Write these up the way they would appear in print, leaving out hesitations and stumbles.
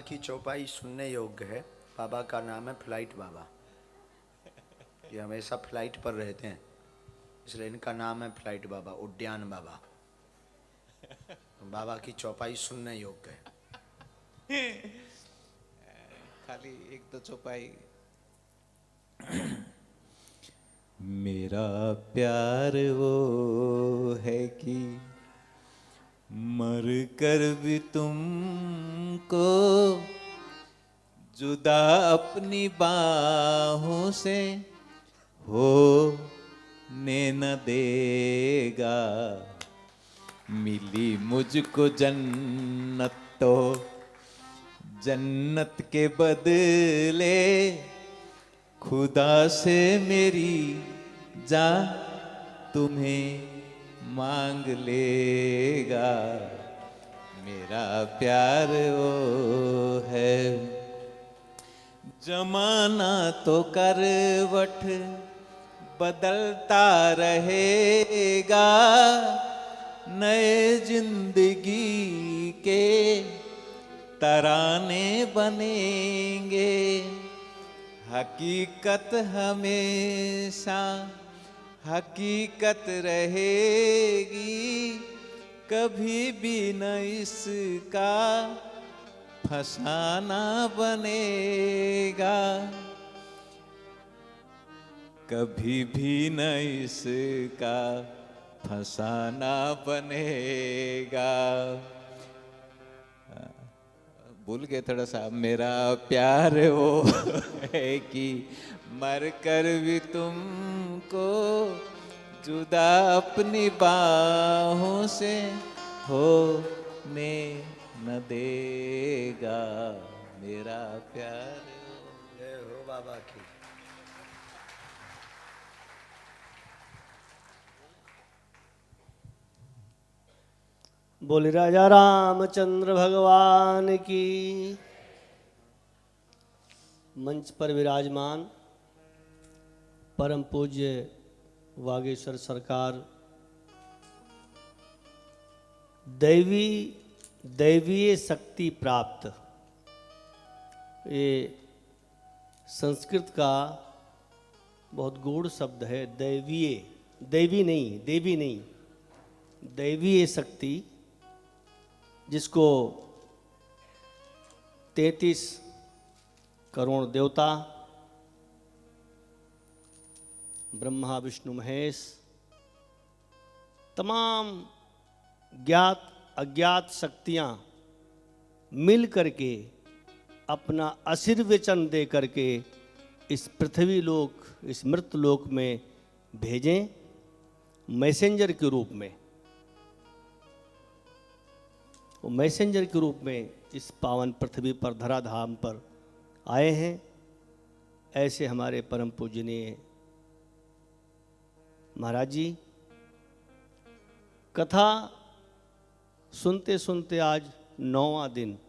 की चौपाई सुनने योग्य है। बाबा का नाम है फ्लाइट बाबा। ये हमेशा फ्लाइट पर रहते हैं, इसलिए इनका नाम है फ्लाइट बाबा, उड्डयन बाबा। बाबा की चौपाई सुनने योग्य है। खाली एक दो चौपाई। मेरा प्यार वो है कि मर कर भी तुमको जुदा अपनी बाहों से होने न देगा। मिली मुझको जन्नत तो जन्नत के बदले खुदा से मेरी जान तुम्हें मांग लेगा। मेरा प्यार वो है। जमाना तो करवट बदलता रहेगा, नए जिंदगी के तराने बनेंगे। हकीकत हमेशा हकीकत रहेगी, कभी भी न इसका फसाना बनेगा। कभी भी न इसका फसाना बनेगा। भूल गए थोड़ा सा। मेरा प्यार वो है कि मर कर भी तुमको जुदा अपनी बाहों से होने न देगा। मेरा प्यार जय हो बाबा की। बोले राजा रामचंद्र भगवान की। मंच पर विराजमान परम पूज्य वागेश्वर सरकार दैवीय शक्ति प्राप्त, ये संस्कृत का बहुत गूढ़ शब्द है। देवी नहीं, दैवीय शक्ति, जिसको 33 करोड़ देवता, ब्रह्मा विष्णु महेश, तमाम ज्ञात अज्ञात शक्तियां मिल करके अपना आशीर्वचन दे करके इस पृथ्वी लोक, इस मृत लोक में भेजें मैसेंजर के रूप में। वो मैसेंजर के रूप में इस पावन पृथ्वी पर, धराधाम पर आए हैं। ऐसे हमारे परम पूजनीय महाराज जी कथा सुनते सुनते आज 9वां दिन।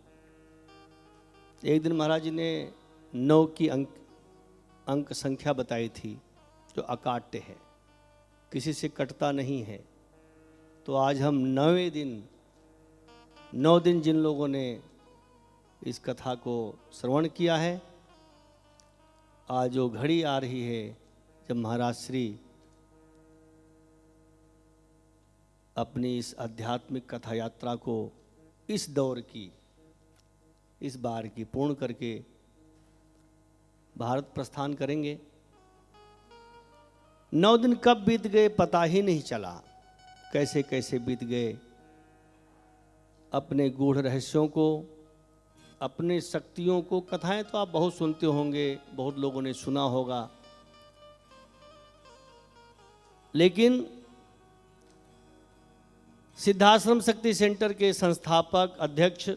एक दिन महाराज जी ने 9 की अंक संख्या बताई थी, जो अकाट्य है, किसी से कटता नहीं है। तो आज हम 9वें दिन, 9 दिन जिन लोगों ने इस कथा को श्रवण किया है, आज जो घड़ी आ रही है जब महाराज श्री अपनी इस आध्यात्मिक कथा यात्रा को इस दौर की, इस बार की पूर्ण करके भारत प्रस्थान करेंगे। 9 दिन कब बीत गए पता ही नहीं चला, कैसे कैसे बीत गए। अपने गूढ़ रहस्यों को, अपने शक्तियों को, कथाएं तो आप बहुत सुनते होंगे, बहुत लोगों ने सुना होगा, लेकिन सिद्धाश्रम शक्ति सेंटर के संस्थापक अध्यक्ष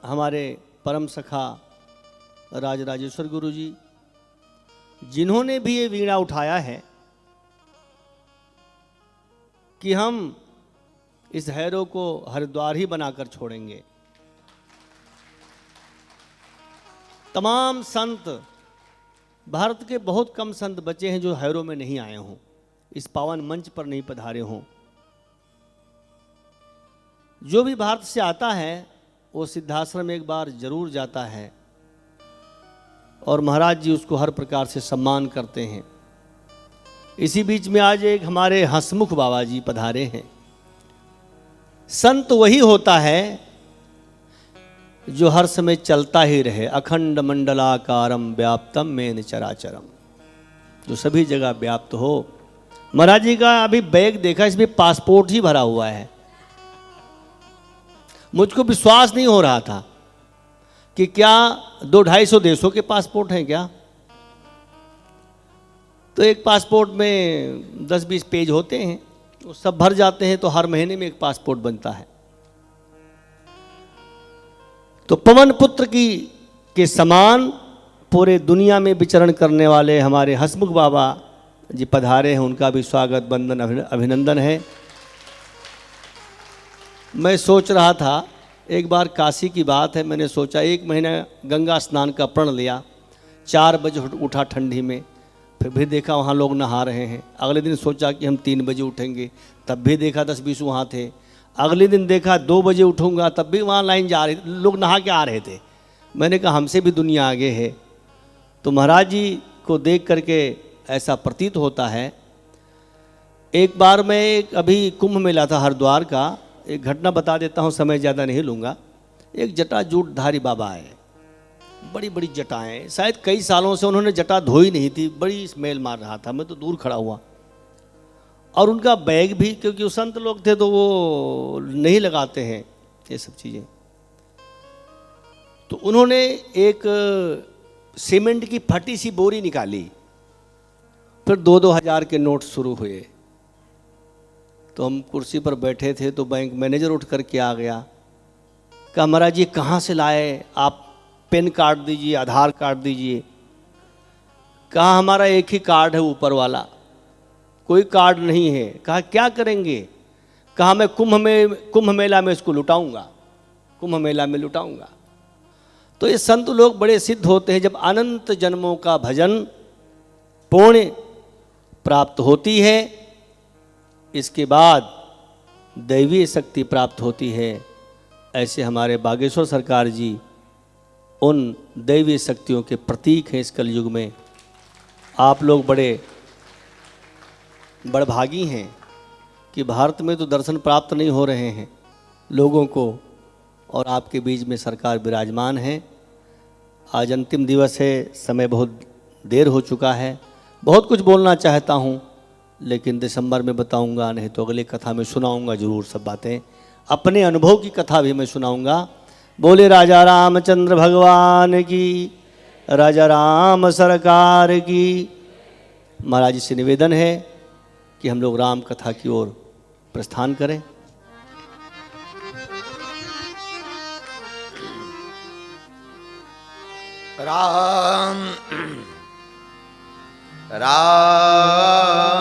हमारे परम सखा राजराजेश्वर गुरु जी, जिन्होंने भी ये वीणा उठाया है कि हम इस हैरो को हरिद्वार ही बनाकर छोड़ेंगे। तमाम संत, भारत के बहुत कम संत बचे हैं जो हैरो में नहीं आए हों, इस पावन मंच पर नहीं पधारे हों। जो भी भारत से आता है वो सिद्धाश्रम एक बार जरूर जाता है और महाराज जी उसको हर प्रकार से सम्मान करते हैं। इसी बीच में आज एक हमारे हंसमुख बाबा जी पधारे हैं। संत वही होता है जो हर समय चलता ही रहे, अखंड मंडलाकारम व्याप्तम मेन चराचरम, जो सभी जगह व्याप्त हो। महाराज जी का अभी बैग देखा, इसमें पासपोर्ट ही भरा हुआ है। मुझको विश्वास नहीं हो रहा था कि क्या 200-250 देशों के पासपोर्ट हैं क्या। तो एक पासपोर्ट में 10-20 पेज होते हैं, वो सब भर जाते हैं तो हर महीने में एक पासपोर्ट बनता है। तो पवन पुत्र के समान पूरे दुनिया में विचरण करने वाले हमारे हंसमुख बाबा जी पधारे हैं, उनका भी स्वागत वंदन अभिनंदन है। मैं सोच रहा था, एक बार काशी की बात है, मैंने सोचा 1 महीना गंगा स्नान का प्रण लिया। 4 बजे उठा ठंडी में, फिर देखा वहाँ लोग नहा रहे हैं। अगले दिन सोचा कि हम 3 बजे उठेंगे, तब भी देखा 10-20 वहाँ थे। अगले दिन देखा 2 बजे उठूँगा, तब भी वहाँ लाइन जा रही, लोग नहा के आ रहे थे। मैंने कहा हमसे भी दुनिया आगे है। तो महाराज जी को देख करके ऐसा प्रतीत होता है। एक बार मैं अभी कुंभ मेला था हरिद्वार का, एक घटना बता देता हूँ, समय ज़्यादा नहीं लूँगा। एक जटाजूटधारी बाबा है, बड़ी बड़ी जटाएं, शायद कई सालों से उन्होंने जटा धोई नहीं थी, बड़ी स्मेल मार रहा था। मैं तो दूर खड़ा हुआ, और उनका बैग भी, क्योंकि वो संत लोग थे तो वो नहीं लगाते हैं ये सब चीज़ें। तो उन्होंने एक सीमेंट की फटी सी बोरी निकाली, फिर 2-2 हज़ार के नोट शुरू हुए। तो हम कुर्सी पर बैठे थे तो बैंक मैनेजर उठ करके आ गया, कहा महाराज जी कहाँ से लाए आप, पेन कार्ड दीजिए, आधार कार्ड दीजिए। कहा हमारा एक ही कार्ड है ऊपर वाला, कोई कार्ड नहीं है। कहा क्या करेंगे। कहा मैं कुंभ मेला में इसको लुटाऊंगा, कुंभ मेला में लुटाऊंगा। तो ये संत लोग बड़े सिद्ध होते हैं। जब अनंत जन्मों का भजन पुण्य प्राप्त होती है, इसके बाद दैवीय शक्ति प्राप्त होती है। ऐसे हमारे बागेश्वर सरकार जी उन दैवीय शक्तियों के प्रतीक हैं इस कलयुग में। आप लोग बड़े बड़भागी हैं कि भारत में तो दर्शन प्राप्त नहीं हो रहे हैं लोगों को, और आपके बीच में सरकार विराजमान है। आज अंतिम दिवस है, समय बहुत देर हो चुका है। बहुत कुछ बोलना चाहता हूँ, लेकिन दिसंबर में बताऊंगा, नहीं तो अगले कथा में सुनाऊंगा जरूर सब बातें। अपने अनुभव की कथा भी मैं सुनाऊंगा। बोले राजा रामचंद्र भगवान की, राजा राम सरकार की। महाराज जी से निवेदन है कि हम लोग राम कथा की ओर प्रस्थान करें। राम राम